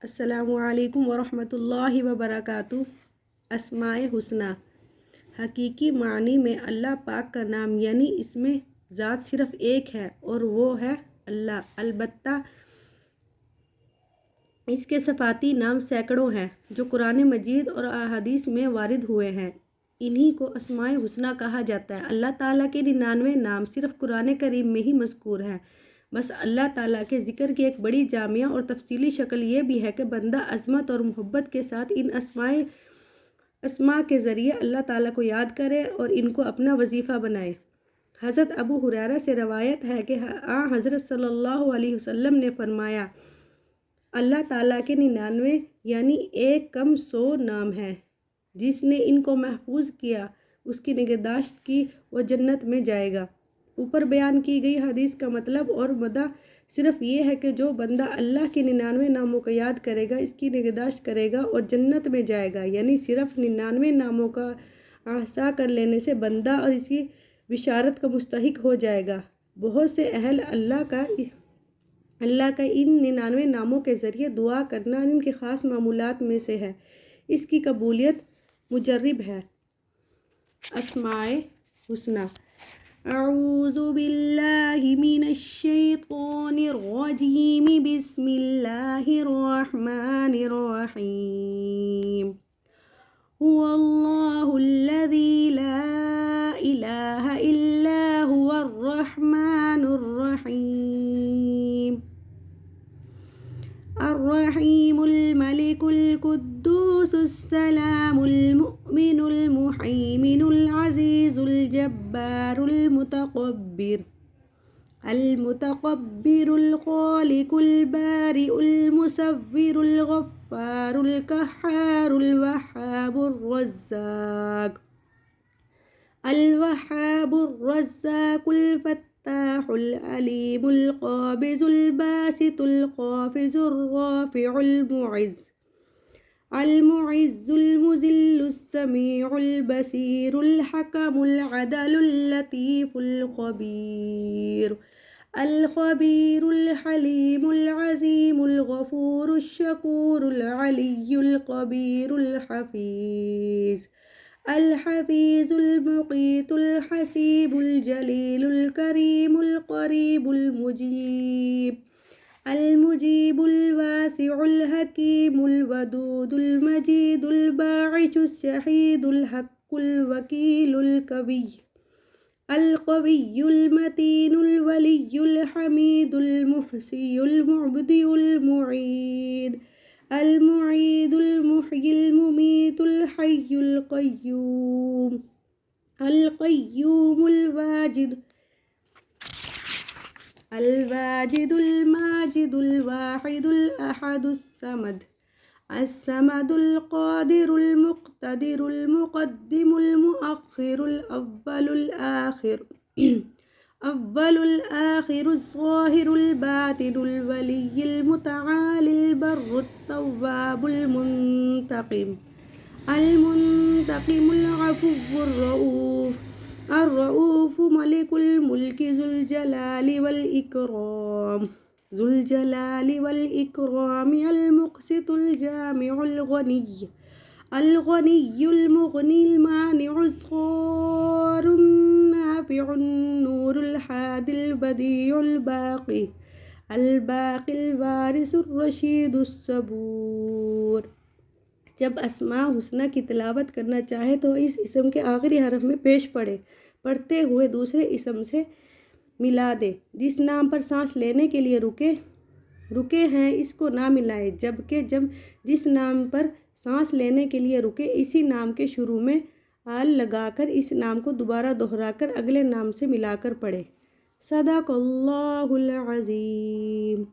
السلام علیکم ورحمۃ اللہ وبرکاتہ۔ اسماء حسنہ حقیقی معنی میں اللہ پاک کا نام یعنی اس میں ذات صرف ایک ہے اور وہ ہے اللہ۔ البتہ اس کے صفاتی نام سینکڑوں ہیں جو قرآن مجید اور احادیث میں وارد ہوئے ہیں، انہی کو اسماء حسنہ کہا جاتا ہے۔ اللہ تعالیٰ کے 99 نام صرف قرآن کریم میں ہی مذکور ہیں۔ بس اللہ تعالیٰ کے ذکر کی ایک بڑی جامع اور تفصیلی شکل یہ بھی ہے کہ بندہ عظمت اور محبت کے ساتھ ان اسماء کے ذریعے اللہ تعالیٰ کو یاد کرے اور ان کو اپنا وظیفہ بنائے۔ حضرت ابو ہریرہ سے روایت ہے کہ حضرت صلی اللہ علیہ وسلم نے فرمایا، اللہ تعالیٰ کے 99 یعنی ایک کم 100 نام ہیں، جس نے ان کو محفوظ کیا، اس کی نگہداشت کی، وہ جنت میں جائے گا۔ اوپر بیان کی گئی حدیث کا مطلب اور مدعا صرف یہ ہے کہ جو بندہ اللہ کے 99 ناموں کو یاد کرے گا، اس کی نگہداشت کرے گا اور جنت میں جائے گا، یعنی صرف 99 ناموں کا احصاء کر لینے سے بندہ اور اس کی بشارت کا مستحق ہو جائے گا۔ بہت سے اہل اللہ کا ان 99 ناموں کے ذریعے دعا کرنا ان کے خاص معمولات میں سے ہے، اس کی قبولیت مجرب ہے۔ اسماء حسنہ۔ اعوذ باللہ من الشیطان الرجیم، بسم اللہ الرحمن الرحیم۔ هو اللہ الذی لا الہ الا هو الرحمن الرحیم۔ الرحیم الملک القدوس السلام المؤمن المحیمن العزیز الجبار المتکبر الخالق البارئ المصور الغفار القہار الوہاب الرزاق الفتاح العلیم القابض الباسط الخافض الرافع المعز المذل السمیع البصیر الحکم العدل اللطیف الخبیر الحلیم العظیم الغفور الشکور العلی الکبیر الحفیظ المقیت الحسیب الجلیل الکریم القریب المجیب الواسع الحکیم الودود المجید الباعث الشہید الحق الوکیل القوی المتین الولی الحمید المحصی المبدئ المعید المحیی الممیت الحی القیوم الواجد الماجد الواحد الأحد الصمد القادر المقتدر المقدم المؤخر الأول الآخر الظاهر الباطن الولي المتعالي البر التواب المنتقم العفو الرؤوف ملك الملك ذو الجلال والإكرام المقسط الجامع الغني المغني المانع الصغار النافع النور الهادي البديع الباقي الوارث الرشید الصبور۔ جب اسماء حسنہ کی تلاوت کرنا چاہے تو اس اسم کے آخری حرف میں پیش پڑھتے ہوئے دوسرے اسم سے ملا دے۔ جس نام پر سانس لینے کے لیے رکے ہیں اس کو نہ ملائے، جبکہ جس نام پر سانس لینے کے لیے رکے اسی نام کے شروع میں آل لگا کر اس نام کو دوبارہ دہرا کر اگلے نام سے ملا کر پڑھے۔ صدق اللہ العظیم۔